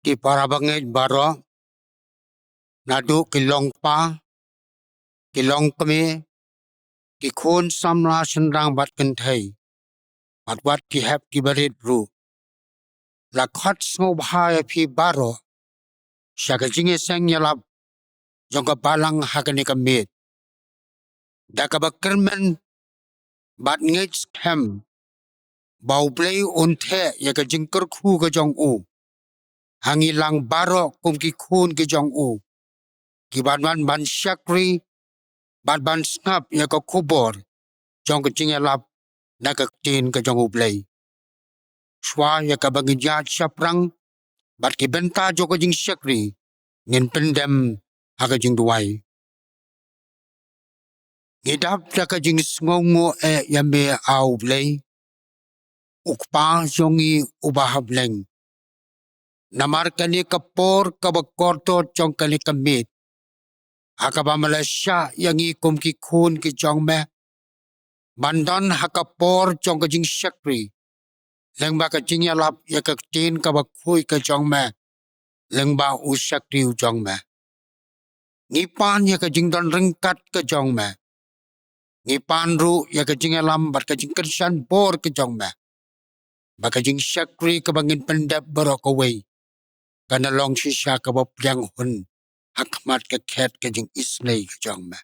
ki parabangej baro nadu ki longpa ki longkme ki khon samla senrang bat kenthai bat wat ki hep ki barit ru la khat smo bhaya phi baro shaka jinge sang yalap jongka balang hakane kamet daka bakermen bat ngej hem bau play unthe yaka jingker khu ka jong u hangi lang baro kum ki khun ki jong u ki ban shakri ban snap yaka kubor jong ka jinge lap naka tin ka jong u play shwa yaka bangija chaprang bat ki benta joko jing shakri ngin pendem haka jing duwai ngidap daka jing sngongo yame au play ukpa jongi ubahab leng namar kani kapor kabakorto jong kani kamit hakaba Malaysia yangi kum ki khun ki jong me bandan hakapor jong ka jing shakri lengba ka jing yalap yaka tin kabakhui ka jong me lengba u shakri u jong me ngipan yaka jing don rengkat ka jong me ngipan ru yaka jing yalam bat ka jing kersan bor ka jong me baka jing shakri ka bangin pendap barok away kana long shisha ka bapyang hun hakmat ka khet ka jing isnay ka jong me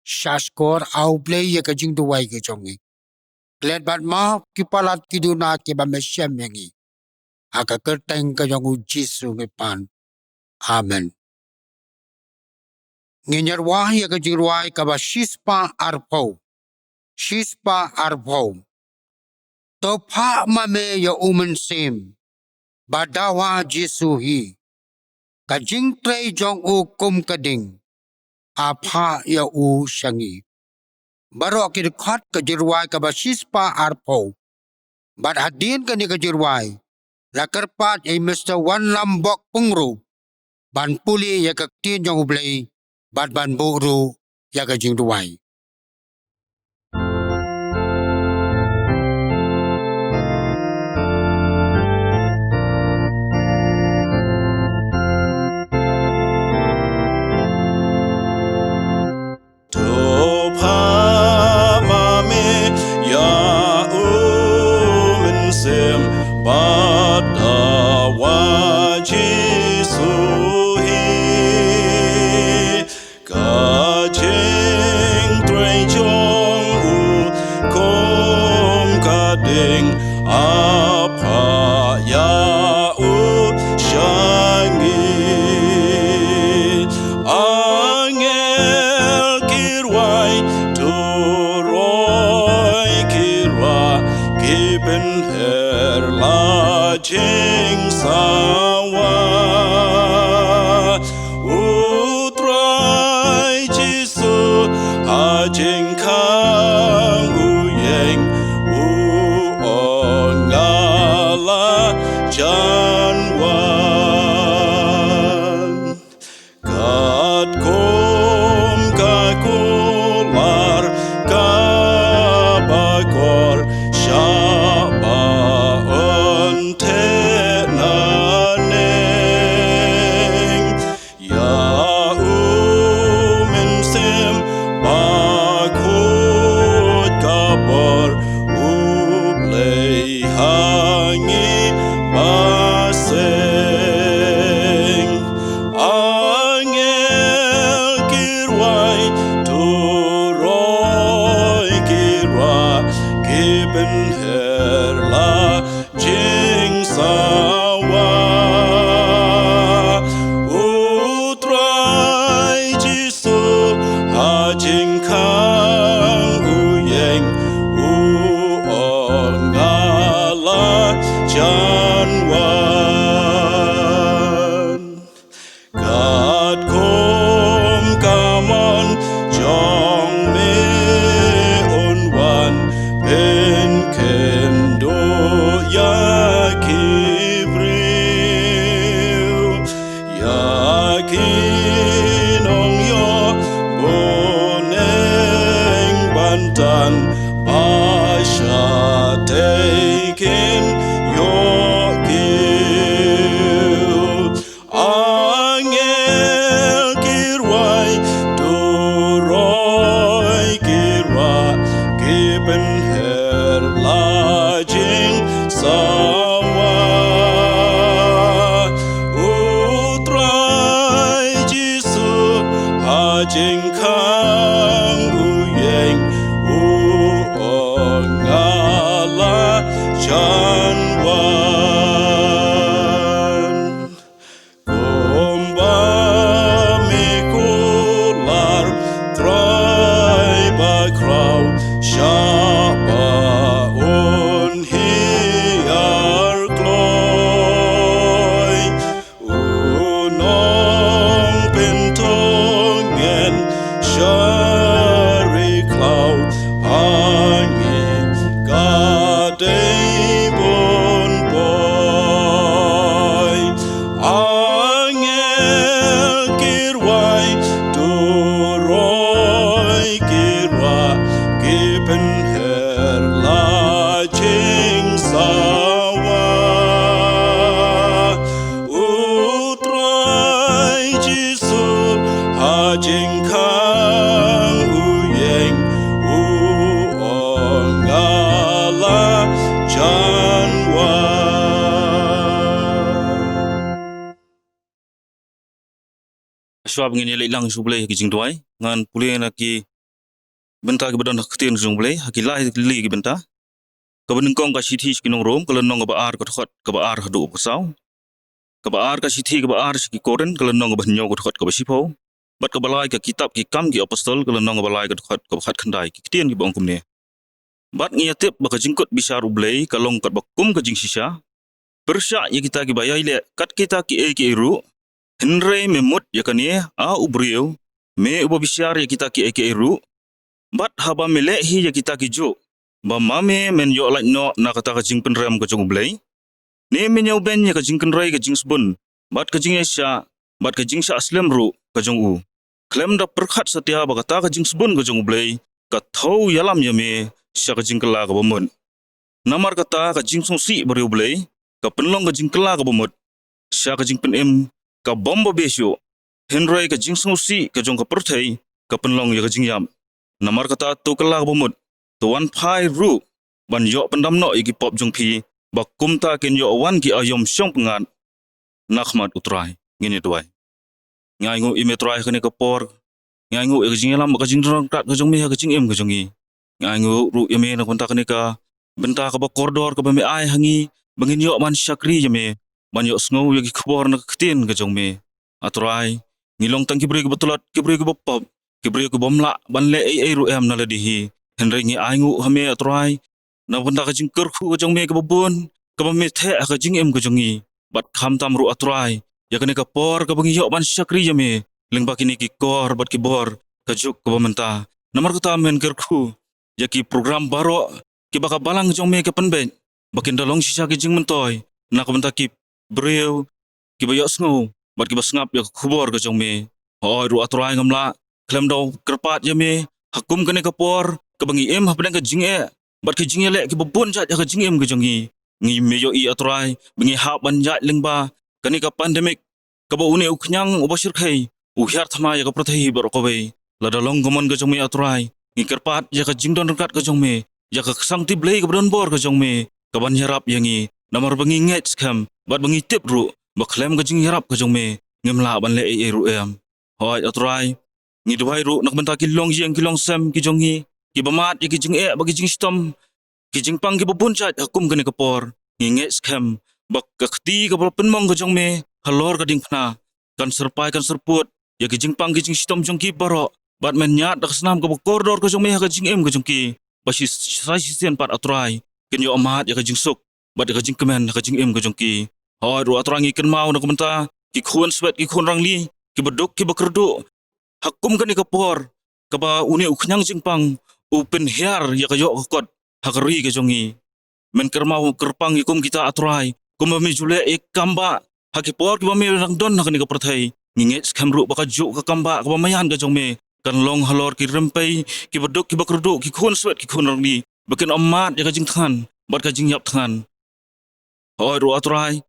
shaskor au play yaka jing duwai ka jongi klet bat ma kipalat kiduna ki ba mesyam yangi haka kerteng ka jong u jisu ngipan amen nginyarwah yaka jing ruai ka ba shispa arpau to pha mame ya umen sim badawa jisu hi ka jing trei jong u kum kading apha ya u shangi baro ki khat ka jirwai ka ba shispa arpau bad hadin ka ni ka jirwai la karpat ay Mr. Wan Lambok pungru ban puli ya ka tin jong u blai bad ban buru ya ka jing duwai Hangi base Swab ngin yele lang suble ki jing dwai ngan pule na ki benta ki badon khtin jung ble ki lai li ki benta ka ben kong ka sithi ki nong rom ka nong ba ar ko thot ka ba ar hadu ko saw ka ba ar ka sithi ka ba ar ki koren ka nong ba nyo ko thot ka ba sipo bat ka balai ka kitab ki kam ki apostol ka nong ba lai ka thot ka ba khat khandai ki tien ki bong kum ne bat ngi atep ba ka jingkot bisar uble ka long kat ba kum ka jing sisa persya ye kita ki bayai le kat kita ki eru Henry memut ya kanie a ubriu me uba bisyar ya kita ki eru bat haba mele hi ya kita ki jo ba mame men yo like no na kata ka jing penrem ka jong blai ne men yo ben ya ka jing kenrai ka jing sbun bat ka jing sya bat ka jing sya aslem ru ka jong u klem da perkhat setia ba kata ka jing sbun ka jong blai ka thau yalam ya me sya ka jing kala ka bomon namar kata ka jing song si bariu blai ka penlong ka jing kala ka bomot sya ka jing pen em ka bomba besyo Henry ka jing song si ka jong ka perthai ka penlong ya ka jing yam namar kata tu kala ka bomot tuan phai ru ban yo pendam no iki pop jong phi ba kumta ken yo wan ki ayom syong pengat nakhmat utrai ngini tuai ngai ngu ime trai kene ka por ngai ngu e jing lam ka jing rong tat ka jong me ka jing em ka jong i ngai ngu ru yame na konta kene ka benta ka ba koridor ka ba me ai hangi bangin yo man syakri yame ban yo sngo yo ki khbor na ktin ka jong me atrai ngilong tang ki bre ka betulat ki bre ka bop ki bre ka bomla ban le ai ru em na le di hi henry ngi ai ngu hame atrai na benda ka jing kerkhu ka jong me ka babon ka ba me the ka jing em ka jong i bat kham tam ru atrai ya kene ka por ka bangi yo ban syakri yame ling ba kini ki kor bat ki bor ka juk ka ba menta namar ka ta men kerkhu ya ki program baro ki ba ka balang jong me ka penben bakin dalong sisa ki jing mentoy na ka menta ki breu ki ba yo sngo bat ki ba snap ya khubor ka jong me oi ru atrai ngamla klem do kerpat yame hakum kene ka por ka bangi em ha pedang ka jing e bat ki jing le ki ba bon jat ya ka jing em ka jong i ngi me yo i atrai bangi ha ban jat ling ba kani ka pandemic ka ba une uknyang ubashir khai u hyar thama ya ka prothai bar ko be la dalong gomon ka jong me atrai ngi kerpat ya ka jing don kat ka jong me ya ka sang ti blei ka don bor ka jong me ka ban yarap yangi namar bangi nget skam bat bangi tip ru ba klem ka jing yarap ka jong me ngemla ban le e ru em hoi atrai ngi duai ru nak benta ki long jeng ki long sem ki jong hi ki bamat ki jing e ba ki jing stom ki jing pang ki babun chat hakum kene ka por ngi nget skam ba ka khti ka ba penmong ka jong me halor ka ding phna kan serpai kan serput ya ki jing pang ki jing stom jong ki baro bat men nyat dak snam ka ba koridor ka jong me ka jing em ka jong ki ba si sai si sen pat atrai ken yo amat ya ka jing suk bat ka jing kemen ka jing em ka jong ki hoi ru atrai ngi ken mau na komenta ki khun swet ki khun rang li ki beduk ki bakerdu hakum kan ka por ka ba une uknyang jing pang upen hiar ya ka yo kot hakari ka jong i men kermau kerpang ikum kita atrai kum mi jule ek kamba haki por ki ba me rang don na ka perthai nginget skamru ba ka ju ka kamba ka ba mayan ka jong me kan long halor ki rempai ki beduk ki bakerdu ki khun swet ki khun rang li bakin amat ya ka jing than bat ka jing yap than hoi ru atrai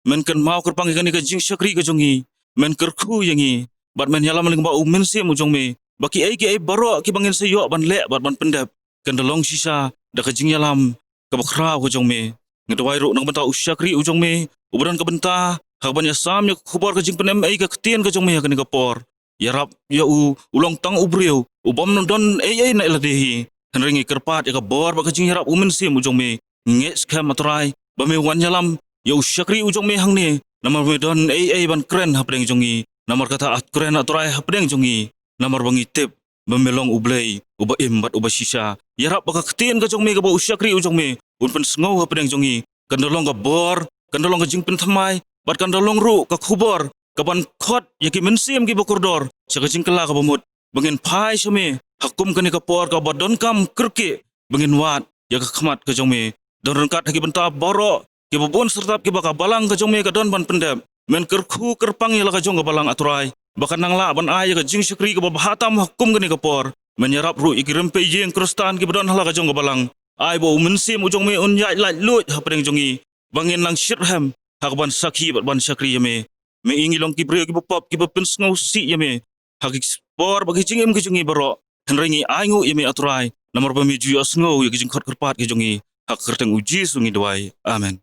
men kan mau kerpang kan ka jing syakri ka jong i men kerkhu yangi bat men yalam ling ba u men se mu jong me baki ai baro ki bangin se yo ban le bat ban pendap kan dalong sisa da ka jing yalam ka bakra ka jong me ngdawai ro nang benta usyakri u jong me ubran ka benta ha ban ya sam ya khubor ka jing penem ai ka ktien ka jong me ka ni ka por ya rap ya u ulong tang ubriu u bom don ai na la dehi henringi kerpat ya ka bor ba ka jing yarap u men se mu jong me nge skam atrai ba me wan yalam ya usyakri u jong me hang ne namar me don ai ban kren ha preng jong i namar kata at kren atrai ha preng jong i namar bangi tip bemelong ublei uba imbat uba sisa yarap baka ktien ka jong me ka ba usyakri u jong me un pen sngo ha preng jong i kan dolong ka bor kan dolong ka jing pen thamai bat kan dolong ru ka khubor ka ban khot ya ki mensim ki bokordor sa ka jing kala ka bamut bangin phai shame hakum kan ka por ka ba don kam kerke bangin wat ya ka khmat ka jong me don rangkat haki benta boro ki babon sertap ki baka balang ka jong me ka don ban pendam men kerkhu kerpang ya la ka jong ka balang atrai bakan nang la ban ay ka jing syakri ka bahatam hukum ka ni ka por menyerap ru ikirim pe jeng krustan ki badon hala ka jong ka balang ay bo mensim ujong me un ya la lut ha preng jongi bangin lang shirham ha ban sakhi ban syakri ya me ingi long ki bre ki pop ki pen ngau si ya me ha ki por bagi jing em ki jongi baro henrengi ay ngu ya me atrai namar ba mi ju asngo ya ki jing khot kerpat ki jongi ha kerteng uji sungi dwai amen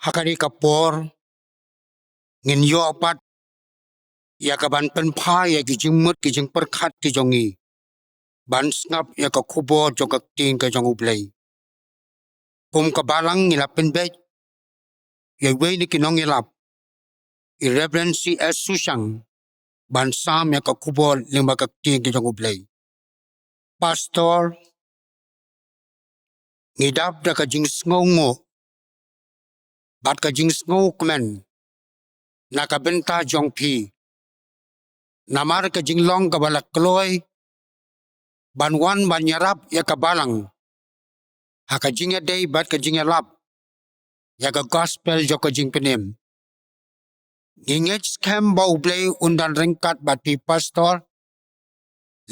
hakari ka por ngin yo pat ya ka ban pen pha ya ki jing mut ki jing per khat ki jongi ban snap ya ka khubo jo ka tin ka jong ublei kum ka balang ngila pen be ya we ni ki nong ilap irreverency as susang ban sam ya ka khubo lima ka tin ki jong ublei pastor ngidap da ka jing sngongo bat ka jing sngo kmen na ka benta jong phi namar ka jing long ka balak kloy ban wan ban yarap ya ka balang ha ka jing ya day bat ka jing ya lap ya ka gospel jo ka jing penem ngingech scam ba ublei undan ringkat bat pi pastor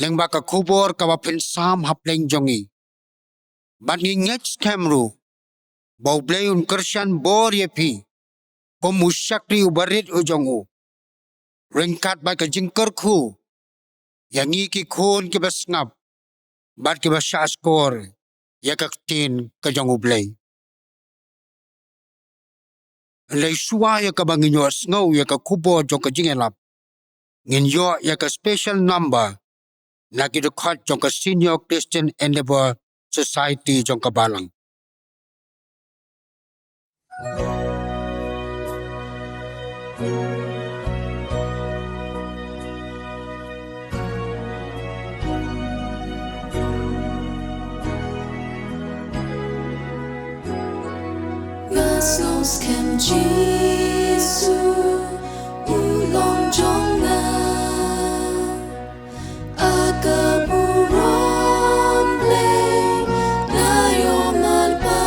lengba ka kubor ka ba pen sam hapleng jongi bat ngingech scam ru ba ublei un Christian bor ye pi ko musyakri ubarit ujongu ringkat bat ka jing kerku yang iki kun ki basngap bat ki basaskor ya ka tin ka jong ublei lei suwa ya ka banginyo sngo ya ka kubo jo ka jing elap ngin yo ya ka special number na ki khat jo ka senior Christian Endeavor Society jo ka balang Gasos kem Jesu ulong jonga akaburon play na yo malpa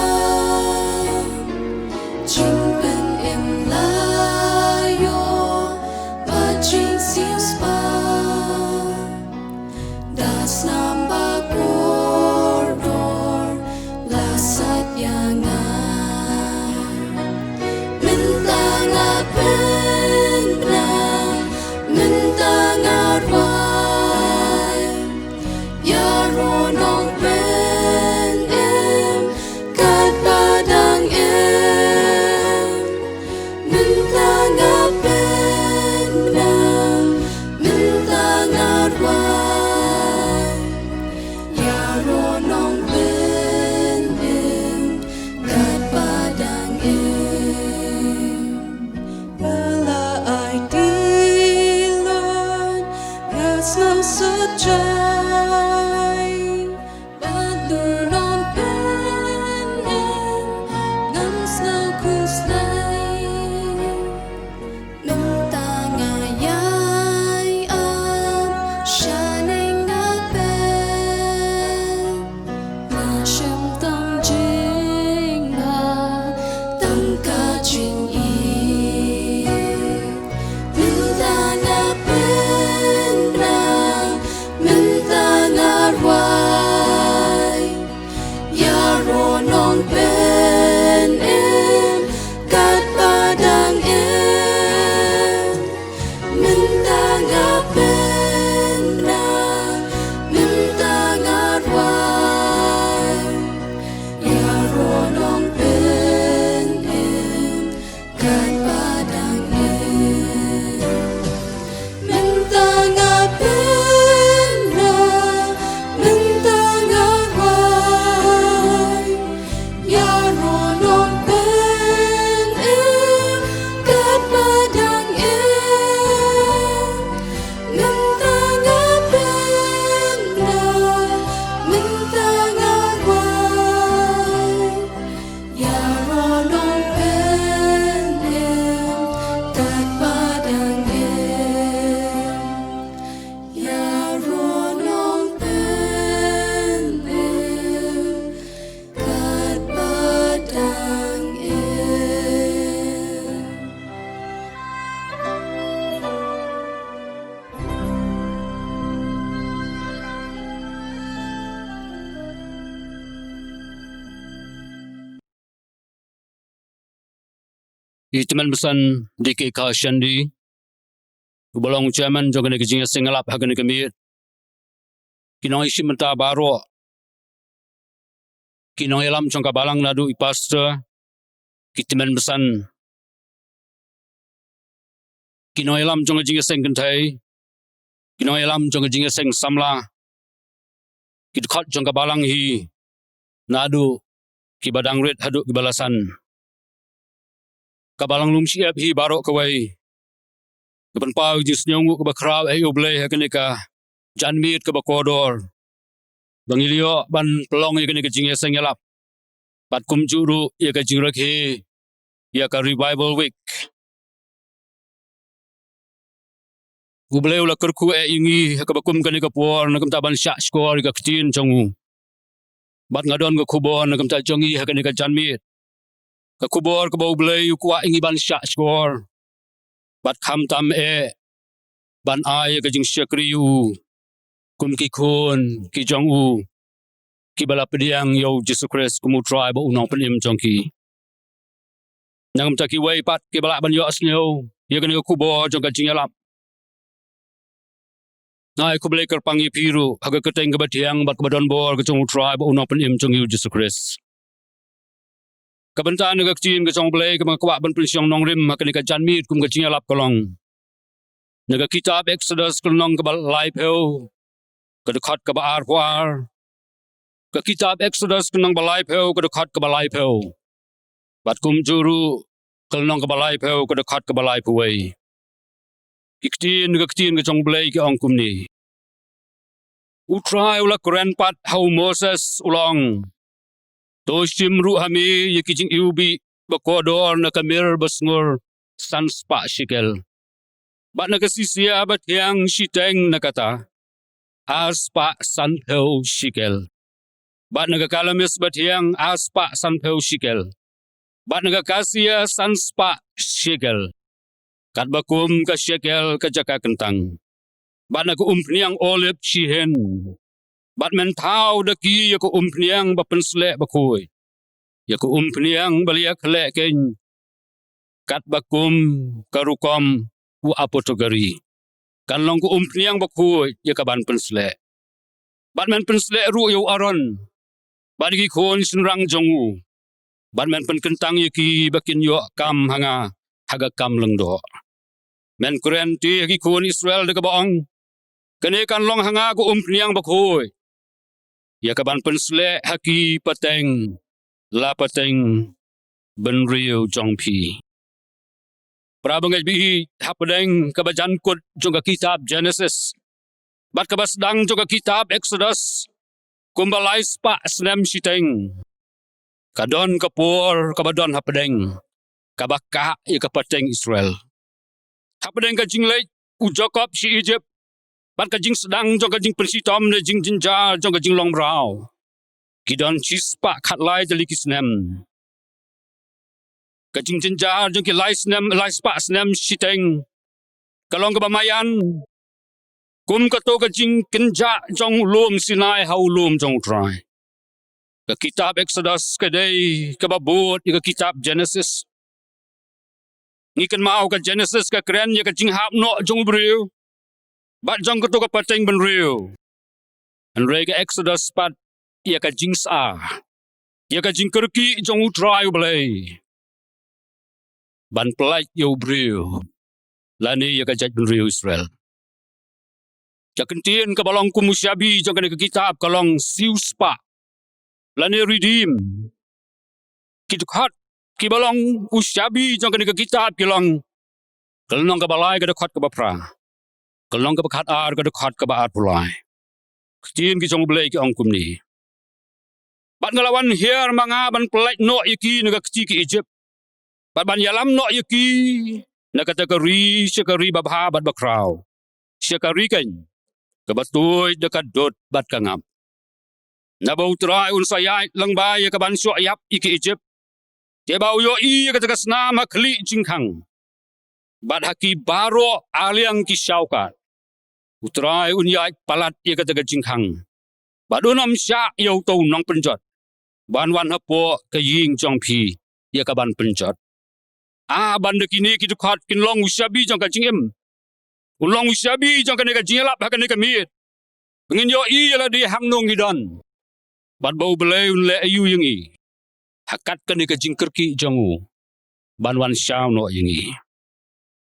jingpen im layo bajing sius pa das namba koridor lasat yangan Itiman besan diki Shandi, ubalong chairman jogane kijinga singalap hagane kami, kinong isi menta baro, kinong elam chongka balang nadu ipasta, itiman besan kinoi lam jong jing seng kan thai kinoi lam jong jing seng samla kit khat jong ka balang hi nadu ki badang red hadu ki balasan ka balang lum siap hi baro ka wai ka ban pau ji snyong ka ba kraw ai oble ha ka jan mit ka ba kodor bangilio ban pelong ya ka jing seng yalap bat kum juru ya ka jing rakhi ya ka revival week ubleu la kerku ingi ka bakum kan ka por na kam ta ban sha skor ka ktin chongu bat ngadon ka kubon na kam ta jongi ha kan ka janmit ka kubor ka ubleu ku ingi ban sha skor bat kham tam ban ai ka jing syakri u kum ki khun ki jong u ki bala pediang yo Jesus Christ kumu try ba unong penim jongki nang ta ki wai pat ki bala ban yo asnyo ya kan ka kubor jong ka jing yalap nai ku beli kerpangi piru haga keteng ke batiang bat badon bor ke chung tribe unong penim chung yu Jesus Christ kabentan ke kcin ke chung beli ke makwa ban pensiong nong rim makan ka janmit kum ke cing lap kolong naga kitab Exodus kolong ke lai peu ke dekat ke ar war ke kitab Exodus kolong balai peu ke dekat ke balai peu bat kum juru kolong ke balai peu ke dekat ke balai puai iktin ke chong blai ke ongkum ni utrai ula kuren pat hau Moses ulong to simru hami yikijing iubi bakodor na kamir basngur san spa shikel bat na kasisia bat yang shiteng nakata aspa san peu shikel bat na kalamis bat yang aspa san peu shikel bat na kasia san spa shikel kat bakum ka shekel ka jaka kentang bat na umpniang olive chihen bat men thau de ki ya ko umpniang ba pensle ba khoi ya ko umpniang balia khle ken kat bakum karukom u apotogari kan long ko umpniang ba khoi ya ka ban pensle bat men pensle ru yo aron bat gi khon sinrang jongu bat men pen kentang ya ki bakin yo kam hanga haga kam lengdo men kuren ti gi khon Israel de ka baong kene kan long hanga ko umpniang ba khoi ya ka ban pensle haki pateng la pateng ben riu jongpi prabangaj bi hapdeng ka bajan kut jong kitab Genesis bat ka basdang jong kitab Exodus kumbalai spa snem siteng kadon kapur ka badon hapdeng ka bakka ya ka pateng Israel hapdeng ka jinglai u Jacob si Egypt bat ka jing sedang jong ka jing pensitom ne jing jinjar jong ka jing long brau kidon chispa khat lai jali kisnem ka jing jinjar jong ki lai snem lai spa snem siteng kalong ka bamayan kum ka to ka jing kenja jong lum Sinai hau lum jong try ka kitab Exodus ka dei ka babut ka kitab Genesis ngiken mau ka Genesis ka kren ya ka jing hap no jong briu bat jong ko to ka pateng ben riu an rega Exodus pat ya ka jing sa ya ka jing kerki jong utrai blai ban plai yo briu lani ya ka jaj ben riu Israel ja kentien ka balong kumusyabi jong ka kitab kalong siu spa lani redeem kidukhat ki balong usyabi jong ka kitab kilong kalong ka balai ka dekhat ka bapra kalong ka bakhat ar ka dekhat ka ba ar pulai ktin ki jong blai ki ongkum ni bat ngalawan hier manga ban pelai no yaki naga kci ki Egypt bat ban yalam no yaki naga takari syakari babha bat bakrau syakari kan ka batui dekat dot bat kangap nabau trai un sayai lang ba ya ka ban syo yap iki Egypt ke bau yo I ka takasna makli jingkhang bat haki baro aliang ki syaukat utrai unyai palat ia kata gajingkhang badunam sya yau tau nong penjot ban wan hapo ka ying jong phi ia ka ban penjot ban de kini ki dukhat kin long usyabi jong ka jingem ulong usyabi jong ka ne ka jingelap ha ka ne ka mit ngin yo I la di hang nong hidon bat bau belai un le ayu yengi hakat ka ne ka jingkerki jongu ban wan syau no yengi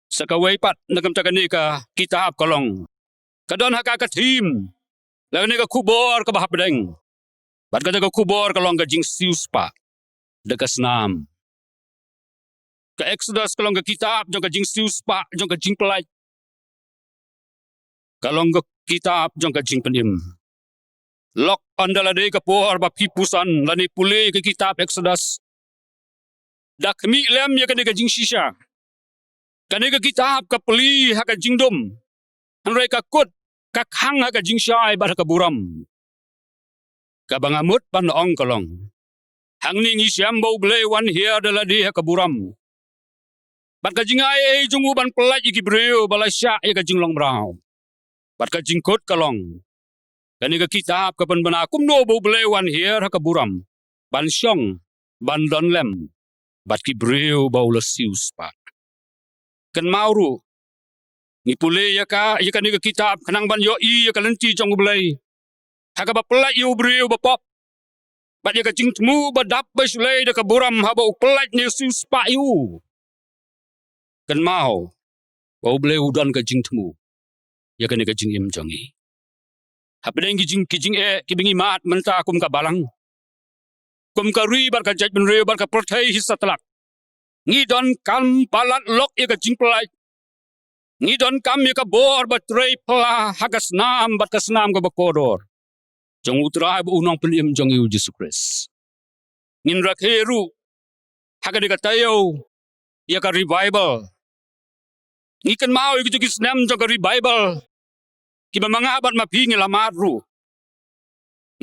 Sakaway pat nakam takani ka kitab kolong. Kadon haka ka team. Lalu ni ka kubor ka bahapdeng. Bat ka kubor kolong ka jing sius pa. Dekas nam. Ka Exodus kolong ka kitab jong ka jing sius pa jong ka jing pelai. Kalong ka kitab jong ka jing penim. Lok andala de ka por ba pipusan lani pulih ke kitab Exodus. Dak mi lem ya ka jing shisha. Kanega kitab ka peli haka jingdom. Hanrei ka kut ka khang haka jingshai bar ka buram. Ka bangamut pan ong kolong. Hang ni ngisyam bau ble wan hia dala di haka buram. Bat ka jingai jungu ban pelaj iki breu balai syak ya ka jinglong brau. Bat ka jingkut kolong. Kanega kitab ka pan bana kumno bau ble wan hia haka buram. Ban syong ban don lem. Bat ki breu bau lesius pat. Kan mauru ni pule ya ka ni kitab kanang ban yo i ya kalenti jong belai haka ba pelaj yo breu ba pop ba ya ka jing temu ba dap ba sulai da ka buram ha ba pelaj ni su spa yu kan mau ba belai udan ka jing temu ya ka jing im jong i ha pedeng ki jing ki bingi mat menta kum ka balang kum ka ri bar ka jaj ben reu bar ka perthai hisatlak ngidon kam palat lok ya ka jing pelai ngidon kam ya ka bor batrei pala hagas nam bat kas nam ka bakodor jong utrai bu unang pelim jong yu Jesus Christ ngin rakheru haga de ka tayo ya ka revival ngikan mau yu kis nam jong ka revival ki mamanga bat mapi ngi lamadru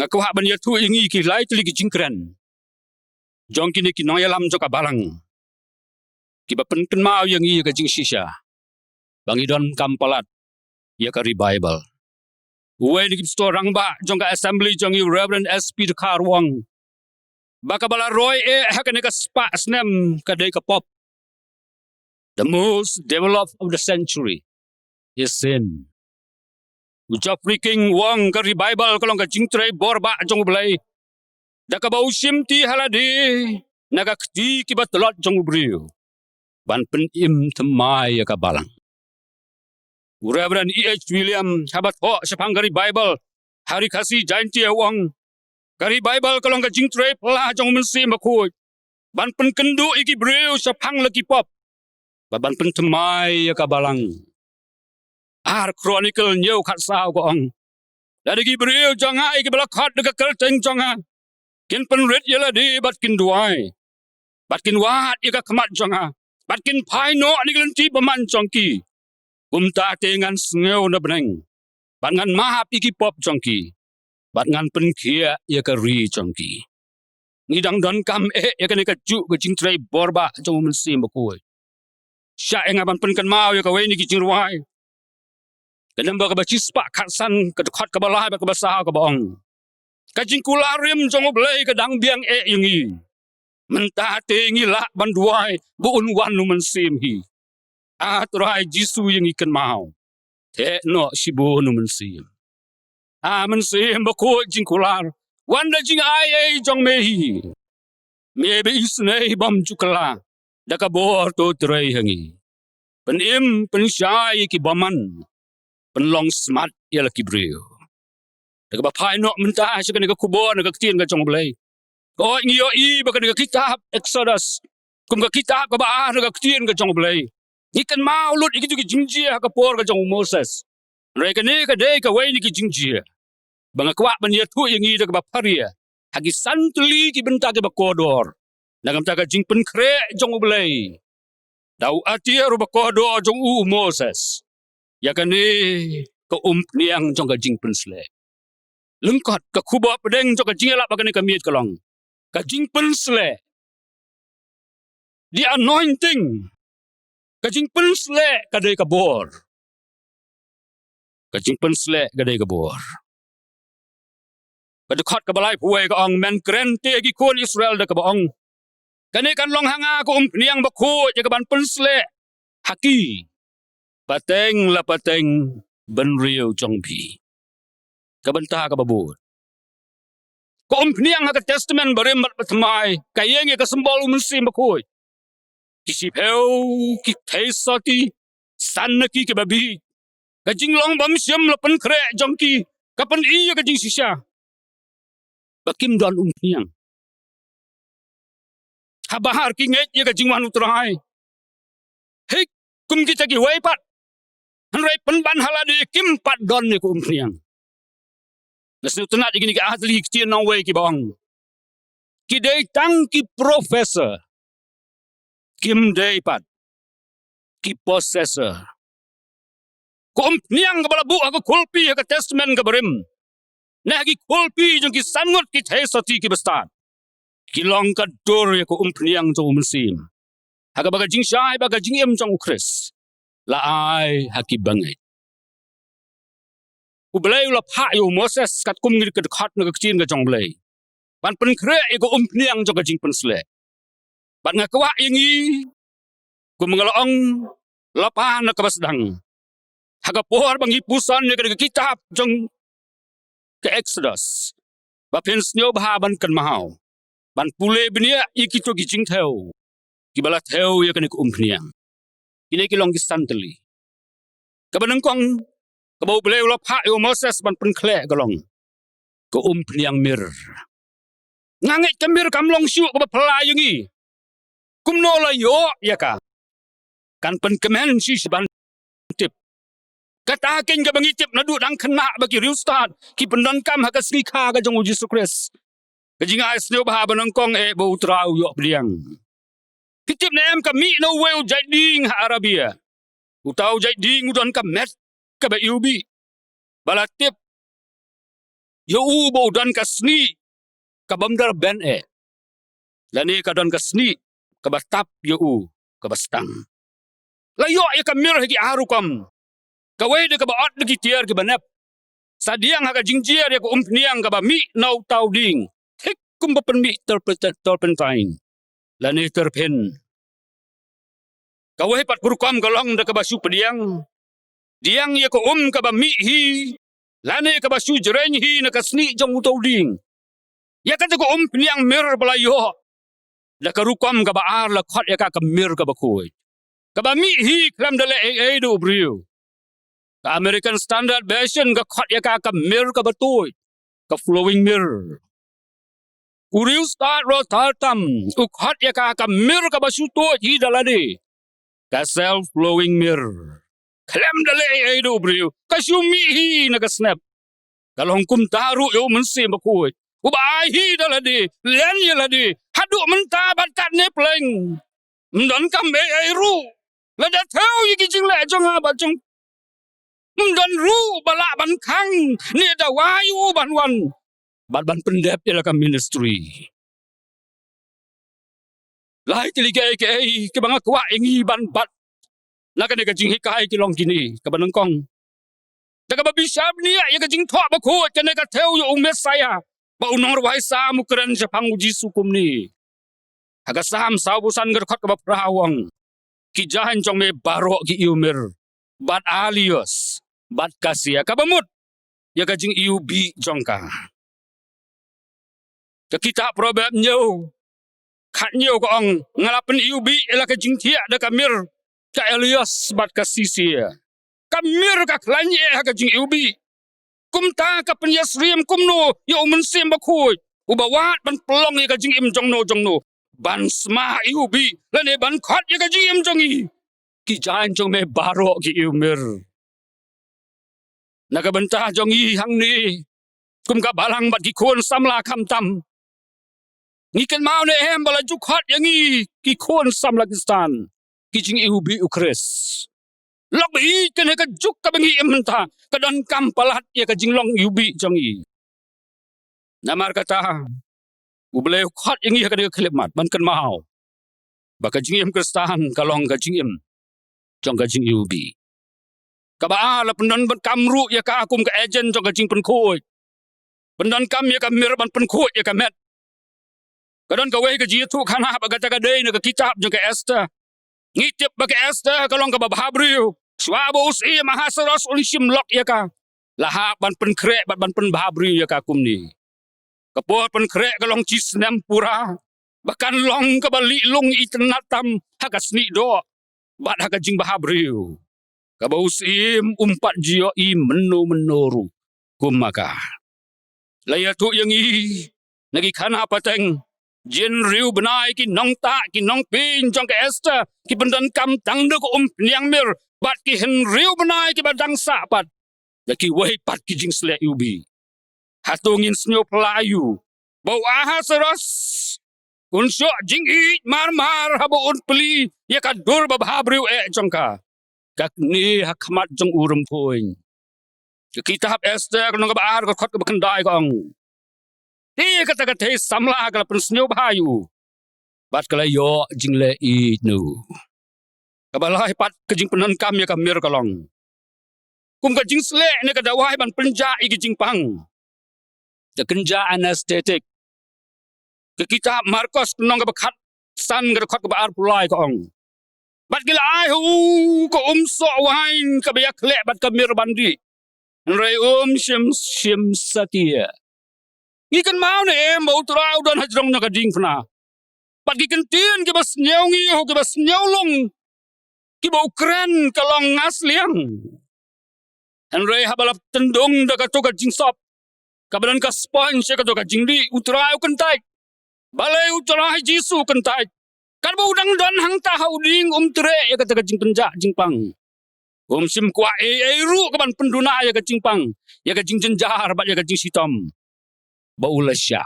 ngakwa ban ya tu ingi ki lai tli ki jingkren jong kini ki noyalam jong ka balang ki ba pen mau yang i ka jing shisha bangidon kampalat ya ka revival uwe ni kipsto rangba jong ka assembly jong yu Reverend SP de Karwang baka bala roy haka ne ka spa snem ka de ka pop the most developed of the century is sin uja freaking wang ka revival kalong ka jingtre borba jong belai da ka bau simti haladi naga kti ki batlot jong brio ban pen im temai ya ka balang Reverend E.H. William habat ho sepang kari Bible hari kasih janji awang kari Bible kalong ka jingtre pelah jong mensi makut ban pen kendu iki breu sepang lagi pop ban pen temai ya ka balang Chronicle nyau kat sao ko ong dari ki breu jonga iki belakhat de ka kelteng jonga kin pen red yela di bat kin duai bat kin wat ika kemat jonga bat kin pai no ni kelenti paman jongki Kumta tengan sengeu na beneng. Bat ngan mahap iki pop jongki. Bat ngan penkia ya ka ri jongki. Ngidang don kam ya ka ka ju ka jing trai borba jong mensi makoi. Sya ngaban pen kan mau ya ka we ni ki jing ruai. Kenamba ka bacis pak katsan ka dekat ka balai ka basah ka baong. Ka jing kularim jong blai ka dang biang yengi. Mentah tengi lak banduai buun wan nu mensim hi. Turai Jisu yang ikan mau. Tek no sibu nu mensim. Mensim bakut jingkular. Wanda jing ayai jong mehi. Mebe isnei bom jukala. Daka bor to terai hangi. Penim pensyai ki baman. Penlong smart ya laki breu. Daka bapai no mentah syaka nega kubor nega ketien ka jong belai. Oh ngiyo i baka nega kitab Exodus. Kum ka kitab ka baah nega ketien ka jong belai. Ikan mau lut iki juga jingjia ka por ka jong Moses. Mereka ni ka dei ka wei ni ki jingjia. Banga kwa ban ya tu yang i da ka baparia. Hagi santli ki benta ka bakodor. Nagam ta ka jing pen kre jong belai. Dau atia ru bakodor jong Moses. Ya ka ni ka niang jong ka jing pen sle. Lengkot ka kuba pedeng jong ka jingela ba ka ni ka miet kalong. Ka jing pen sle. The anointing Kajing pensle kadai kabor. Kajing pensle kadai kabor. Kadekhat kabalai puai ka ong men krente gi kon Israel da ka ong. Kani kan long hanga ko niang bakho ja ka ban pensle haki. Pateng la pateng ben riu jongpi. Ka banta ka babur. Ko niang ha ka testament barem batmai kayeng ka sembol mensi bakho. Kisipeu, ki tesati, san na ki ke babi ka jing long bam siam la pen kre jong ki ka pen i ka jing sisha bakim don piang ha bahar ki nget ye ka jing wan utrai he kum ki taki wai pat han rai pen ban hala de kim pat don ne ko piang nasnu tunat igini ka ahli ki tien nong wai ki bong ki dei tang ki professor kim dei pat ki possessor kum niang ka balabu aku kulpi ka testament ka berim nah ki kulpi jong ki sangot ki thesati ki bestat ki long ka dor ya ko niang jong musim haga baga jing shai baga jing em jong ukris la ai haki bangai u blai la pha yo Moses kat kum ngir ka khat na ka chin ka jong blai ban pen kre ko niang jong ka jing pen sle ban nga kwa yangi kum ngalong la pa na ka basdang haga por bangi pusan ne ka kitab jong ke Exodus ba pen snyo ba ban kan mahau ban pule benia ikito ki jing theo ki bala theo ya kan ko niang kini ki long ki santeli ka banang kong ka bau ble la pha yo Moses ban pen kle ka long ko niang mir ngangai kamir kam long shu ko ba pla yangi kum no la yo ya ka kan pen kemen si ban tip kata ken ka bangi tip na du dang kena bagi real start ki pendan kam ha ka sri kha ka jong Jesus Christ ka jinga snyo ba banang kong e bo trau yo bliang kitip na em ka mi no well jai ding ha Arabia utau jai ding udon ka met ka ba yubi bala tip yo u bo dan ka sni ka bamdar ben e lani ka don ka sni ka batap yo u ka bastang la yo ya ka mir ki arukam ka we de ka ba at de ki tier ki banep sadiang ha ka jingjier ya ko niang ka ba mi nau tau ding thik kum ba pen mi terpen tain lani terpen ka we pat kurukam ka long de ka ba su pediang diang ya ko ka ba mi hi lani ka ba su jreng hi na ka sni jong tau ding ya ka ko niang mir bala yo la ka rukam ka ba ar la khat ya ka mir ka ba khoi ka ba mi hi klam de le e do brio ka American Standard Version ka khat ya ka mir ka ba toy ka flowing mir uriu start ro tartam u khat ya ka mir ka ba su to hi dalade ka self flowing mir klam de le e do brio ka su mi hi na ka snap ka long kum taru yo mun se ba khoi u ba hi dalade len ya lade hadu mun ta ban kat ne pleng mdon kam e ru la da thau yi ki jing le jong ba jong mdon ru bala ban khang ne da wayu ban wan ban pendep ya ka ministry lai ti ke banga kwa ingi ban bat na ka ne ka jing hikai ki long kini ka banang kong da ka ba bisab ni ya ka jing tho ba ko ka ne ka theu yo mesaya ba unor wai sa mukran japang uji sukum ni aga sam saubusan gar khat ka ba prawang ki jahan jong me baro ki umir bat alios bat kasia ka bamut ya ka jing iubi jongka ka kita probab nyo khat nyo ko ong ngalapen iubi ela ka jing thia da ka mir ka Elias bat kasisia ka mir ka klanye ha ka jing iubi kumta ka penyasrim kumno yo mun sim ba khoi ubawat ban plong ya ka jing im jong no ban sma iubi lane ban khat ya ka jing im jongi ki jan jong me baro ki umir nakabenta jongi hang ni kum ka balang bat ki khon samla kham tam ngiken mau ne em bala ju khat yangi ki khon samla kistan ki jing iubi ukres lok bi ken ka juk ka bangi emta ka don kam palat ya ka jing long iubi jongi namar kata uble khat yangi ka de khlemat ban kan mau ba ka jing em kristan ka long ka jing em jong ka jing iubi ka ba la pendon ban kamru ya ka akum ka agent jong ka jing pen khoi pendon kam ya ka mir ban pen khoi ya ka met kadon ka we ka ji thu khana ba ka ka dei na ka kitab jong ka Esther ngitip ba ka Esther ka long ka ba habriu swabo si mahasaros ulishim lok ya ka laha ban pen kre ban pen habriu ya ka kum ni ka po pen kre ka long chi snam pura bakan long ka bali long itnatam ha ka sni do bat ha ka jing ba habriu Kabausim umpat jio I menoru kumaka. Laya tu yang I nagi kana pateng jin riu benai ki nong ta ki nong pin jong ke Esther ki bendan kam tang de ko niang mir bat ki hen riu benai ki badang sa pat ki wei pat ki jing sle ubi. Hatungin snyo pelayu bau aha seras unsyo jing I mar habo un peli ya ka dur babhabriu jongka. Kak ni hakmat jong urum poin. Kitab Esther nong baar ko khot ko kendai kong. Ti kata samla kala pen snyo bayu. Bat kala yo jingle I nu. Kabalai pat kejing penan kam ya kamir kalong. Kum kejing sle ne kadawai ban penja I kejing pang. Kenja anesthetic. Ke kitab Markus nong bakat san ga khot ko baar pulai kong. Bat gila ai ko so wain ka bayak le bat kamir bandi. Rai shim satia. Gikan mau ne mau trau don hajrong na kading fna. Pat gikan tien ke bas nyaungi ho ke bas nyaulong. Ki bau keren kalong ngasliang. Rai habalap tendung da ka to ka jing sop. Kabalan ka sponge ka to ka jing di utrau kentai. Balai utrai Jisu kentai. Kan bau dang don hang ta hauding tre ya kata ka jing penja jing pang. Sim kwa ru kaban penduna ya ka jing pang. Ya ka jing jenjar bat ya ka jing sitom. Bau lasya.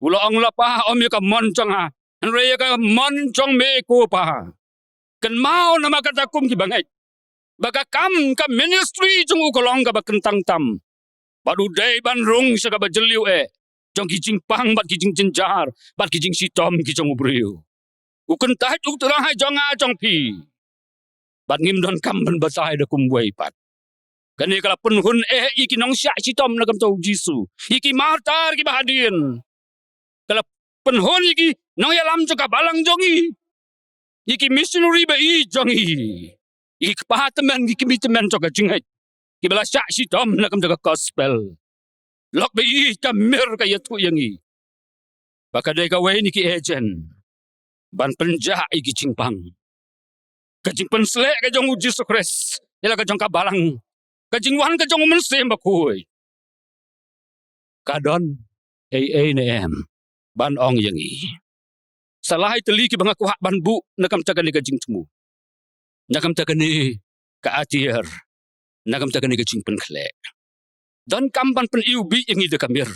Ula ang lapa om ya ka moncong ha. Henry ya ka moncong me ko pa. Kan mau nama kata kum ki bangai. Baga kam ka ministry jung ukolong ka bakentang tam. Badu day ban rung sa ka bajeliu Jong ki jing pang bat ki jing jenjar. Bat ki jing sitom ki jong ubriu. Ukun tahat ukturahai jong a jong pi. Bat ngim don kam ban basai da kum wei pat. Kani kala penhun iki nong syak sitom na kam tau Jisu. Iki martar ki bahadin. Kala penhun iki nong yalam joka balang jongi. Iki missionary ba I jongi. Iki pahatemen iki mitemen joka jingai. Ki bala syak sitom na kam joka gospel. Lok ba I kamir ka yatu yangi. Bakadai ka wei niki agent. Ban penja iki jingpang. Kajing pensle ka jong Jisu Kris. Ila ka jong ka balang. Kajing wan ka jong mensem bakui. Kadon AM ban ong yangi. Salai teli ki banga kuhak ban bu nakam takani kajing temu. Nakam takani ka atier. Nakam takani kajing penkle. Dan kam ban pen iubi yangi de kamir.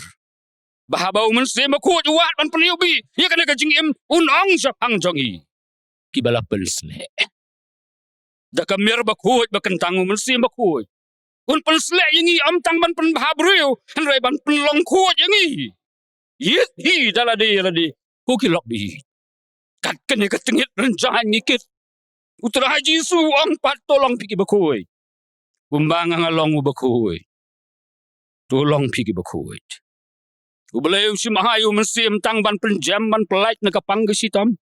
Bahabau mensem bakui juat ban pen iubi. Ya kana kajing im unong sa pang jongi. Kibala pensle. Da kamir bakui bakentangu mensem bakui. Un pensle yangi am tang ban pen bahabriu. Henry ban pen longkut yangi. Yit hi daladi. Kukilok bi. Kat kene ketengit renjang ngikit. Utrahai Jisu ang pat tolong piki bakui. Kumbang ngalong bakui. Tolong piki bakui. Ubeleu si mahayu mensim tang ban penjam ban pelait na kapang sitam.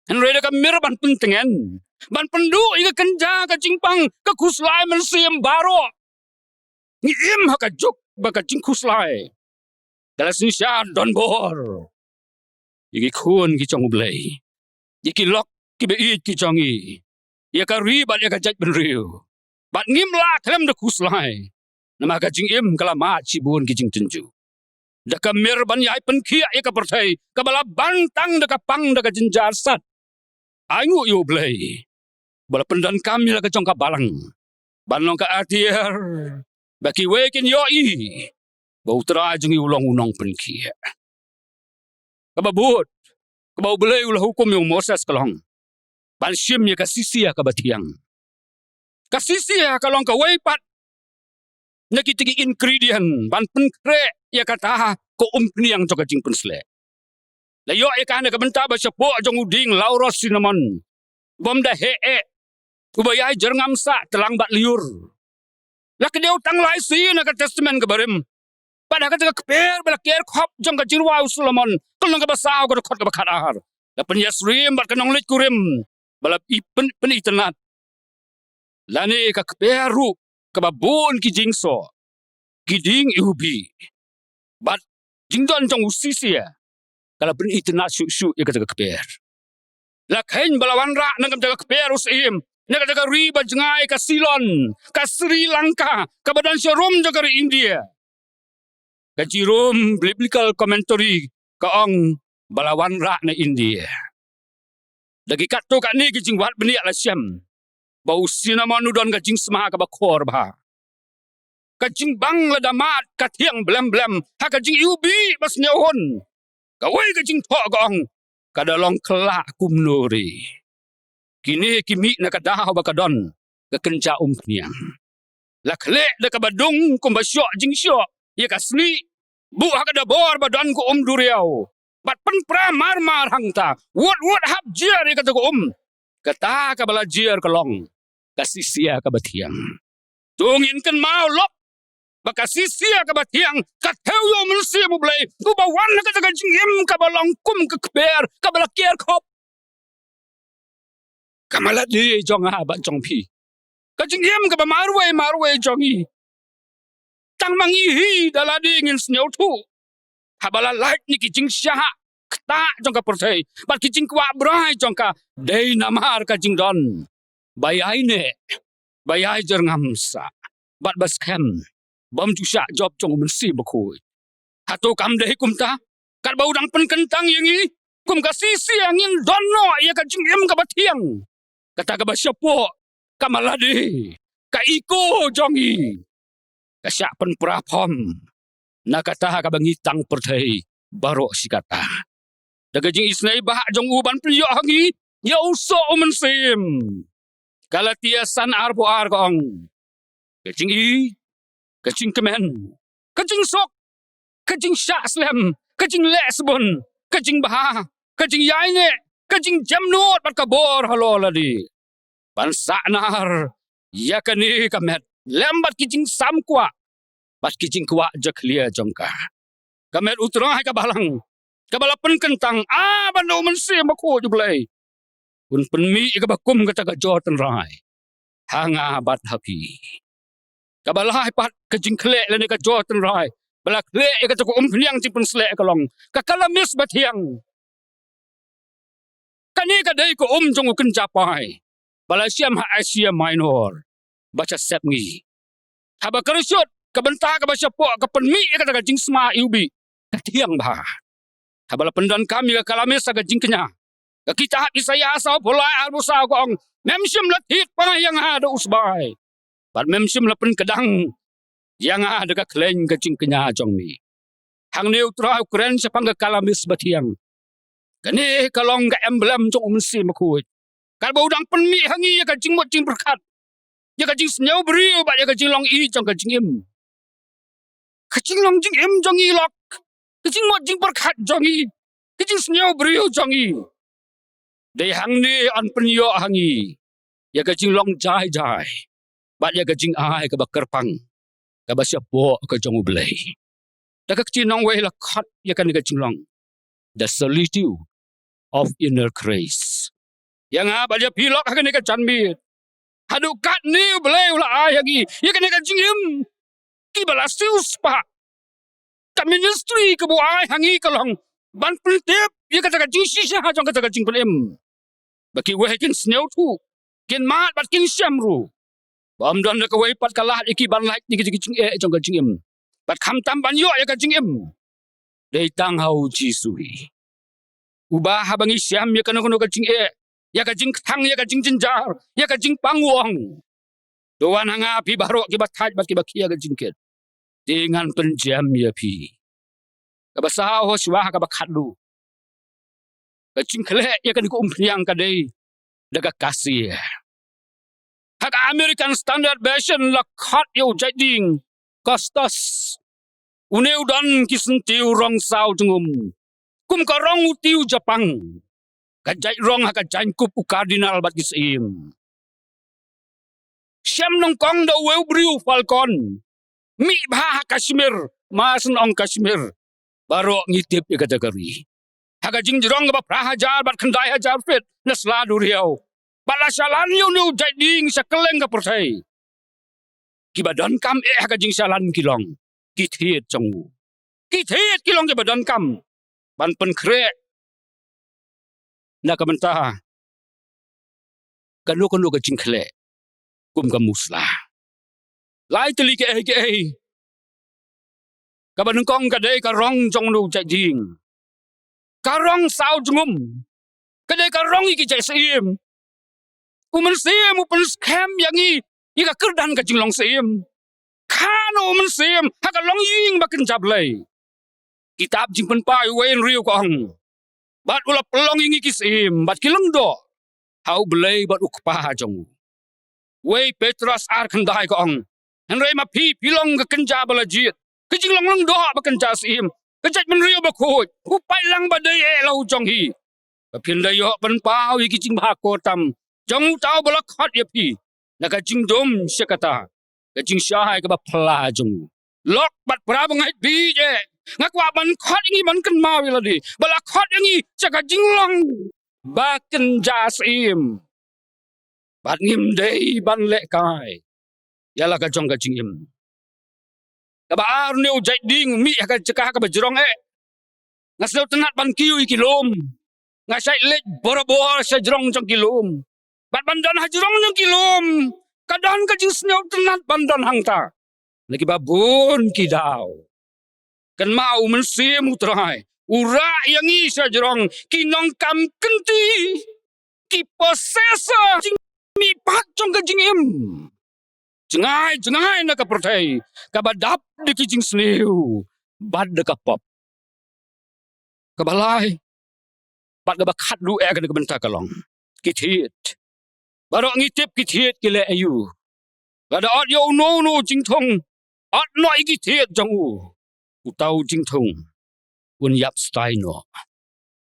Henry da kamir ban pentengen. Ban pendu ika kenja ka jingpang ka kuslai mensim baro. Ngim haka juk baka jingkuslai. Dalas ni siya don bor. Iki kun ki chong ublay. Iki lok ki beit ki chongi. Ya ka ribat ya ka jaj benriu. Bat ngim la klem da kuslai. Nama ka jing im kalamat si buon ki jing tenju. Da ka mir ban yai pen kia ya ka pertai. Ka bala bantang da ka pang da ka jenjar sat. Aingu yu ublay. Bala pendan kami la ka chong ka balang. Banong ka atier. Baki wekin yoi. Bau tera jengi ulang unang penkia. Kababut. Kabau belai ulah hukum yang Moses kalong. Ban syim ya kasisia kabatiang. Kasisia kalong ka weipat. Nakitigi ingredient. Ban penkre ya kata ko umpniang joka jing pensle. Layo ya kana kabenta ba syapo jong uding lauros cinnamon. Bom da hee. Ubayai jerngam sa telang bat liur. Laki dia utang lai si na ka testament ka barim. Pada ka keper bala ker khop jong ka jirwa Solomon. Kalong ka basaw ka khot ka bakadar. La pen yasrim bat kanong lit kurim. Bala ipen penitenat. Lani ka keperu ka babon ki jingso. Giding iubi. Bat jingdon jong usisia. Kala penitenat syuk-syuk ya ka keper. La kain bala wanra nang ka keper usim. Negara bajengai ke Ceylon, ke Sri Lanka, ke badan Rom juga ke India. Ke Jerome biblical commentary ke ong balawan rak na India. Lagi kat tu kat ni kejing wat beniak lah siam. Bau sinama nudon kejing semaha ke bakor bah. Kejing bang la damat katiang blem-blem. Ha kejing ubi bas nyahon. Kawai kejing tok gong. Kadalong kelak kumnuri. Kini kimi na kadahaw bakadon. Kekenca umkniang. Laklek da kabadung kumbasyok jing syok. Ia kasni. Buah kadabor badan ku duriau. Bat penpra mar-mar hangta. Wot-wot hap jir ia kata ku Kata ka balajir kelong. Kasisia ka batiang. Tungin kan mau lop. Bakasisia ka batiang. Kateu yo manusia mu belai. Ubawan na kata kajingim ka balong kum ke keber. Ka balakir kop. Kamalat di jong abat jong pi. Kajingim ka marwe jongi. Tang mangihi daladi ingin senyau tu. Habala light ni kijing syahak. Tak jong ka pertai. Bat kijing kuak berai jong ka. Day namar ka jing don. Bayai ne. Bayai jerngamsa. Bat bas kem. Bom jusyak job jong mensi bakui. Hatu kam deh kum ta. Kat bau dang pen kentang yang i. Kum ka sisi angin dono. Ia ka jing em ka batiang. Kata ka basyapo. Kamaladi. Ka iko jong i. Kasyak pen prapom. Na kata ka bangitang pertai. Barok si kata. Dagajing isnai bahak jong uban peliyok hangi. Ya usok mensim. Kalau tiasan arbo argong. Kecing i. Kecing kemen. Kecing sok. Kecing syak slem. Kecing lek sebun. Kecing bahak. Kecing yaine. Kecing jamnut bat kabor halo ladi. Bansak nar. Ya kani kamet. Lembat kecing samkwa. Bat kecing kuak jeklia jongka. Kamet utrah ka balang. Kabalapan kentang, bandau mensi maku jublai. Un penmi ka bakum kata ka jotan rai. Hanga bat haki. Kabalai pat kejing klek lani ka jotan rai. Balak klek kata ku umpiang jing penslek kalong. Kakalamis batiang. Kani kadai ku jong kencapai. Balasiam ha Asia Minor. Baca sep ngi. Haba kerusyut. Kebentak ka basyapok ka penmi kata ka jing sma iubi. Katiang bah. Habala pendan kami ke kalamis agak jingkenya. Kita hak saya asal pulai arbusau kong. Memsim latit pa yang ada usbai. Pat memsim lapen kedang. Yang ada ke kleng ke jingkenya jong mi. Hang neutra Ukraine sepang ke kalamis batiang. Kani kalong ke emblem jong umsi makuit. Kal baudang penmi hangi ya ke jingmot jing berkat. Ya ke jing senyau beriu bat ya ke jing long i jong ke jing im. Ke jing long jing im jong i lok. Kecing mot jing berkat jongi. Kecing senyau beriu jongi. Day hang ni an penyo hangi. Ya kecing long jai. Bat ya kecing ai ke bakar pang. Ke basyapo ke jongu belai. Da kecing nong wei lakat ya kan kecing long. The solitude of inner grace. Yang apa dia pilok akan ke canbit. Hadu kat ni belai ulah ai hangi. Ya kan kecing im. Ki balasius pak. Ka ministry ke buai hangi kalong ban pelitip ia kata kajing sisa jong kata kajing pelim baki weh kin snew tu kin mat bat kin syamru bam don ka weh pat kalah iki ban like ni kajing jong kajing im bat kham tam ban yo ya kajing im dei tang hau ji sui ubah habangi syam ya kana kono kajing ya kajing thang ya kajing jenjar ya kajing pangwong doan hanga pi barok ki bat haj bat ki bakia kajing ket dengan penjam ya pi. Kabasah ho siwah kabakat lu. Kacing kelek ya kan ku umpiang kadai. Daga kasih. Hak American Standard Version lakat yo jading. Kostas. Une udan kisen tiu rong sao jengum. Kum ka rong tiu Jepang. Kajai rong hak kajain kup ukardinal bat kisim. Syam nong kong da weu briu falcon. Mi bah Kashmir, masen ong Kashmir. Baru ngitip ya kategori. Haga jing jerong ba prahajar bat kendai hajar fit nasla duriau. Bala salan yu nu jading sakeleng ka pertai. Kibadan kam haga jing salan kilong. Kithiet jongwu. Kithiet kilong kibadan kam. Ban pen krek. Na kabenta. kanu ka jing khle kum ka musla lai teli ke ka ban kong ka dei ka rong jong nu cha jing ka rong sao jungum ka dei ka rong iki cha sim uman sim upan scam yang i ka kerdan ka jing long sim kano uman sim ha ka long ying ba kan jab lai kitab jing pen pai wen riu kong bat ula pelong ingi kisim bat kilang do hau belai bat ukpa jong wei Petrus ar khandai kong henrei ma pilong ka kanja bala jit kijing long do ba kanja sim kajat men riu ba khoi upai lang ba dei e lau jong hi ba phin dai yo pen pau i kijing ba ko tam jong tau bala khat ye pi na ka jing dom sekata ka jing shai ka ba phla jong lok bat pra ba ngai bi je ngakwa ban khat ngi man kan ma wi la di bala khat ngi chaka jing long ba kan ja sim bat ngim dei ban le kai yala ka jong ka jing im ka ba ar neu jai ding mi ka chaka ka ba jrong e ngaseu tenat ban kiu kilom ngasai le bor sa jrong jong kilom bat ban dan ha jrong jong kilom kadon ka jing sneu tenat ban dan hang ta lagi babun kidau kan mau men sim utrai ura yang i sa jrong kinong kam kenti ki posesa mi pat jong ka jing im jengai na ka pertai ka badap de ki jing sneu bad de ka pop ka balai bad ka bakhat du e ka benta ka long ki thit barok ngitip ki thit ki le ayu ka da ot yo no jing thong ot noi ki thit jong u tau jing thong un yap stai no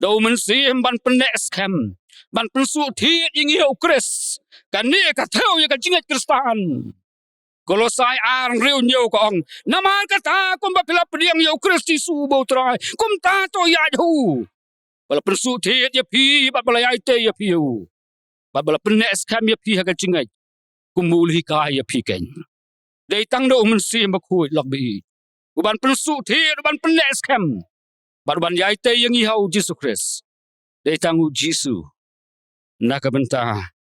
do men sim ban pen scam ban pen su thit ing yo kris kan ni ka theu ya ka jingat kristan Kolosai ang riu nyo kong naman kata kung ba pila pediang yo Kristi subo trai kum ta to ya hu bala pensu thit ya pi ba bala ya te ya pi hu ba bala pen scam ya pi ha ka jingat kum mul hi ka ya pi ken dei tang do men sim ba khui lok bi uban pensu thit uban pen scam ban ya te yang i hau Jesus Christ dei tang u Jesus na ka benta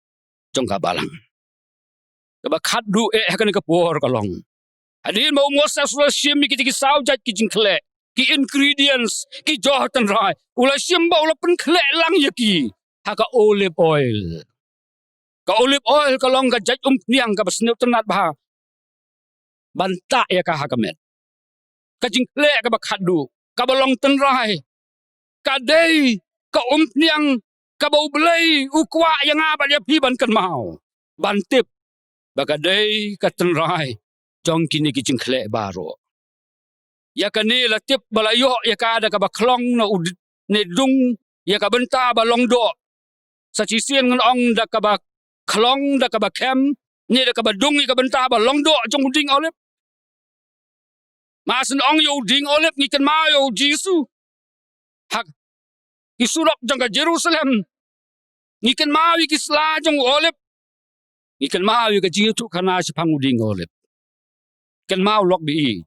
jong ka balang ba khat du e ha kan ka por ka long adin mo mo sa sura shim mi ki sao jat ki jing khle ki ingredients ki jo tan rai ula shim ba ula pen khle lang ya ki ha ka olive oil ka long ka jat niang ka basneu tanat ba banta ya ka ha ka met ka jing khle ka ba khat du ka ba long tan rai ka dei ka niang ka ba blai ukwa yang ba ya pi ban kan mau ban tip bagadai katenrai jong kini ki jing khle baro ya kani la tip balayo ya ka ada ka baklong na ud ne dung ya ka benta balong do sa chi sien ngon ong da ka ba klong da ka ba kem ni da ka ba dung ya ka benta balong do jong ding olip ma sen ong yo ding olip ni kan ma yo jisu hak ki surok jong ka Jerusalem ni kan ma wi ki sla jong olip ikan mau ka jingi tu kana si panguding olip kan mau lok bi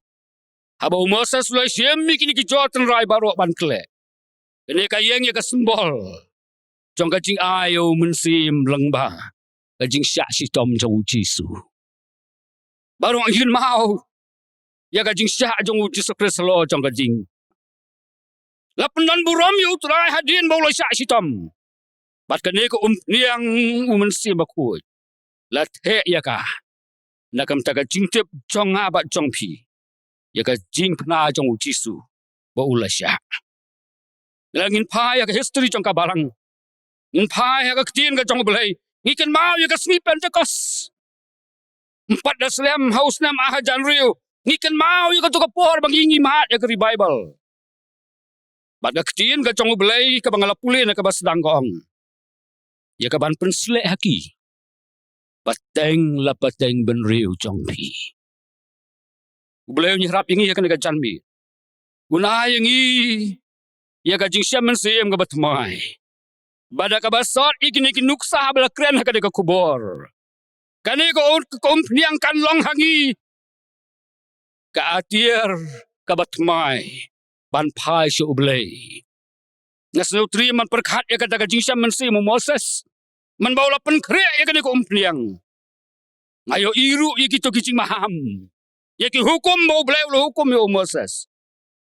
habo Moses lo siem mi kini ki jotan rai baro ban kle ini ka yeng ya ka simbol jong ka jing ayo mun sim lang ba ka jing sya si tom jong jisu baro ikan mau ya ka jing sya jong jisu Kristus lo jong ka jing lapan buram yu trai hadin bo lo sya si tom bat ka ne ko niang mun sim ba khoi la the ya ka nakam ta ka jing tip jong a ba jong pi ya ka jing pna jong jisu bo ula sha langin pa ya ka history jong ka barang in pa ya ka tin ka jong blai ni kan mau ya ka sni pentecost 4 Islam house nam ah jan riu ni kan mau ya ka tu ka por bang ingi mat ya ka revival ba ka tin ka jong blai ka bangala pulin ka ba sedang kong ya ka ban pensle haki pateng ben riu jong pi boleh nyerap ingi ya kan ka janmi guna ingi ya ka jing syam sim ka batmai bada ka basot igini ki nuksa bala kren ka ka kubor kani ko niang kan long hangi ka atier ka batmai ban pai shu ublei nasnu tri man perkhat ya ka jing syam sim Moses Man baula pen kriya ya kani ko umpliang. Ngayo iru ikito kicing maham. Ya ki hukum bau belai ulo hukum ya Moses.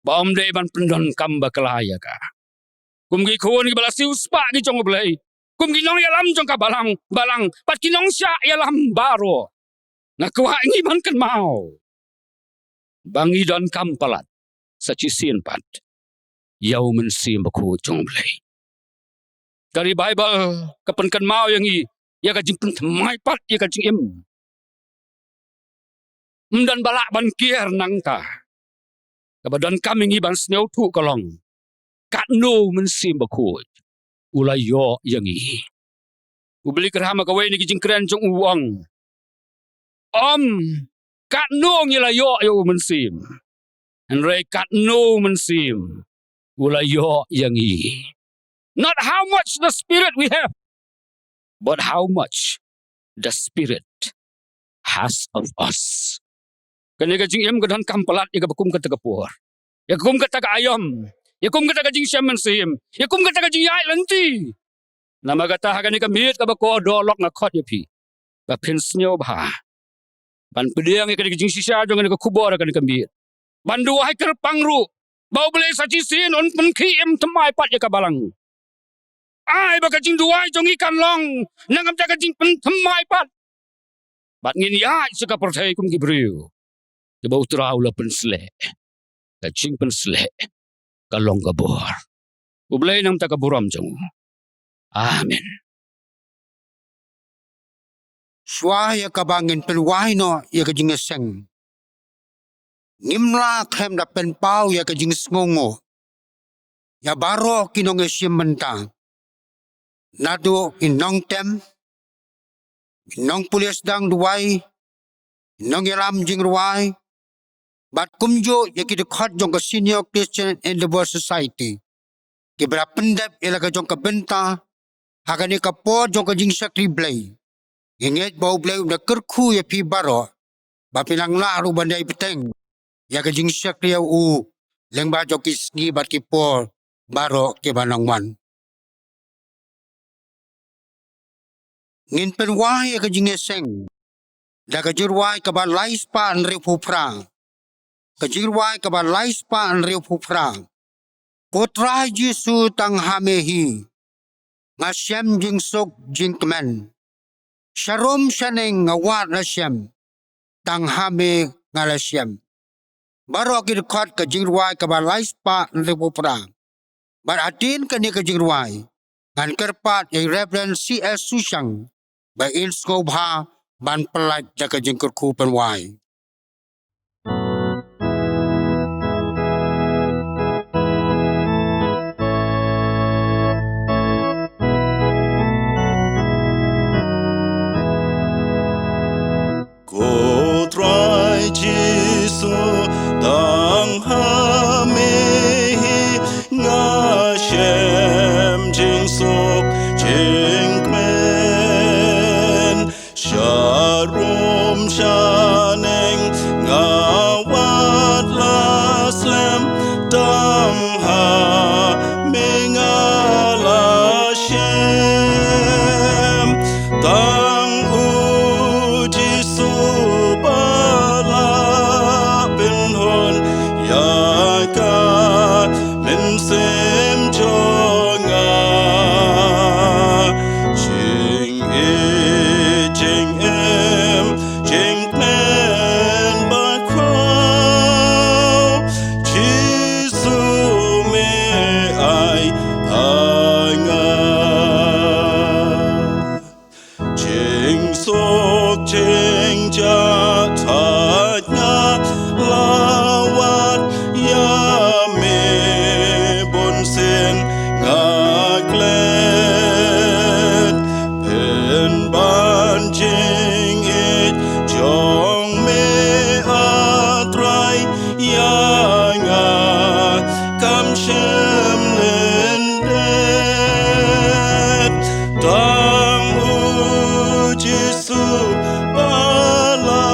Baum de ban pendon kamba kelaya ka. Kum gi khon gi bala siu spa gi chong belai. Kum gi nong ya lam chong ka balang pat ki nong sya ya lam baro. Na kwa ngi ban kan mau. Bangi don kampalat sa chisin pat. Yau men sim baku chong belai. Dari Bible kapan kan mau yang i ya ka jing pen mai pat ya ka jing im. Dan balak ban kier nang ta. Kabadan kami ngi ban sneu tu kolong. Kat no men sim baku. Ulai yo yang i. Ubeli kerama kawe ni kijing keren jong uang. Kat no ngi la yo men sim. And ray kat no men sim. Ulai yo yang i. Not how much the Spirit we have, but how much the Spirit has of us. Kani ka jing em gadan kampalat ya bakum kata kapur. Ya kum kata ka ayam. Ya kum kata ka jing shaman sim. Ya kum kata ka jing yai lanti. Nama kata ha kani ka miet ka bako dolok na khot ya pi. Ba pensnyo ba. Ban pediang ya kani ka jing sisa jong kani ka kubor kani ka miet. Ban duai ker pangru. Bau beli saci sin on penki em temai pat ya ka balang. Ai ba ka jing duai jong ikan long. Nangam ta ka jing pen temai pat. Bat ngin yai suka pertai kum gibriu. Ke bau terau la pensle. Ka jing pensle. Ka long ka bor. Ublay nang ta ka buram jong. Amen. Swa ya kabangin pelwai no ya ka jing seng. Ngimla krem da pen pau ya ka jing sngongo. Ya baro kinong esim mentang. Nado inong tem. Inong pulis dang duwai. Inong yalam jing ruwai. Bat kumjo ya ki dekat jong ka senior Christian Endeavor Society. Ki bera pendap ila ka jong ka benta. Hakani ka po jong ka jing sakri blay. Inget bau blay udah kerku ya pi baro. Ba pinang laru bandai peteng. Ya ka jing sakri ya u. Leng ba jong kisngi bat ki po baro ki banang wan. Ngin penwai ya ka jing eseng. Da ka jirwai ka ba lais pa an riu pupra. Ka jirwai ka ba lais pa an riu pupra. Kotra Jesu tang hamehi. Ngasyam jing sok jing kemen. Syarom syaneng ngawat nasyam. Tang hame ngalasyam. Baru aki dekat ka jirwai ka ba lais pa an riu pupra. Bar atin ka ni ka jirwai. Ngan kerpat ya Reverend C.S. Susyang. Ba in skobha ban pelat jaka jingkur ku penwai. Kotrai Jesu tang hamehi ngashem jing sok jing kmen sharum shaneng ngawat laslam tang ha mengalashem tang uji subala penhon yaka mensem jonga jing em jing men ba crow jisu me ai anga Jing sok jing ja tatnya lawat ya me bonsen ngaklet pen ban jing it jong me atrai ya nga kam shem lendet tang Jesu bala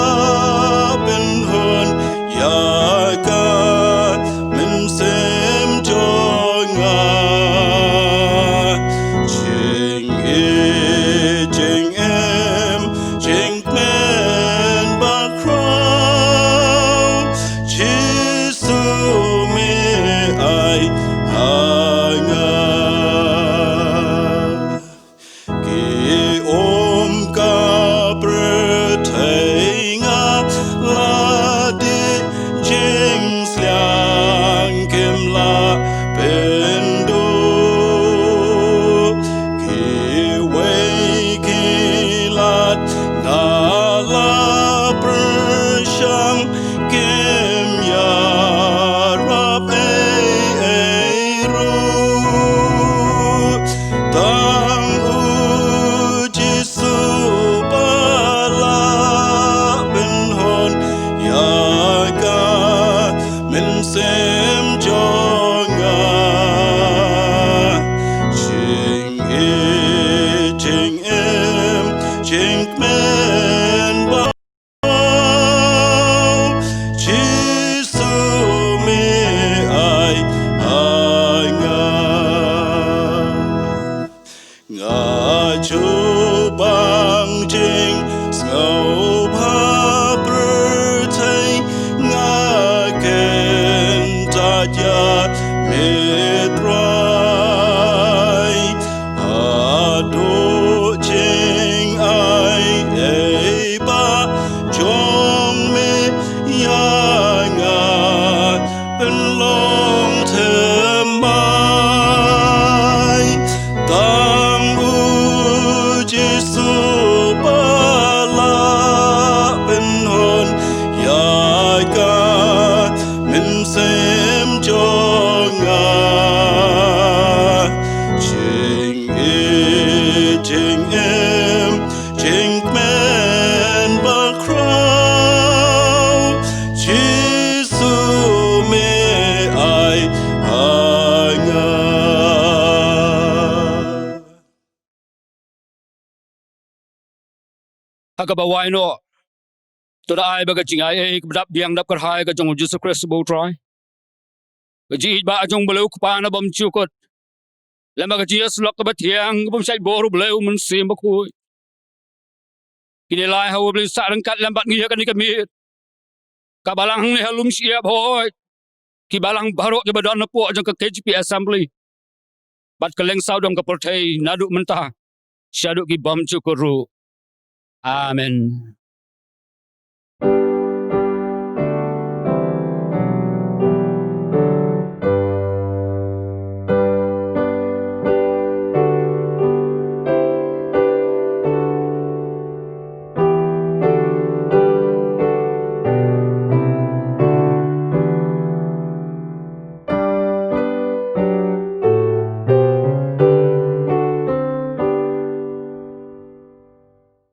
penhon yaka mensem jonga jing men bao Giêsu mê ai ai ngà chú bằng chính ngầu ba bờ thấy ngà khen ta ya mê trai à đô chính ai ấy ba trong mê ya ngà bên lòng thềm mai tang u Giêsu ba la bên hồn ya ca mình xem cho ngà chính em chính men ba crown Giêsu mê ai ai ngà Agabawai no. Tada ai baga jing ai kedap biang dap kerhai ka jong Jesus Christ bo try. Ka ji ba jong belu pa na bam chukot. Lama ka Jesus lok ka batiang bam sai boru belu mun sim ba ku. Kini lai ha beli sa rengkat lambat ngi ka ni ka mi. Ka balang ni halum siap hoi. Ki balang baru ke badan na po jong ka KGP assembly. Bat keleng sau dong ka pertai naduk mentah. Syaduk ki bam chukuru. Amen.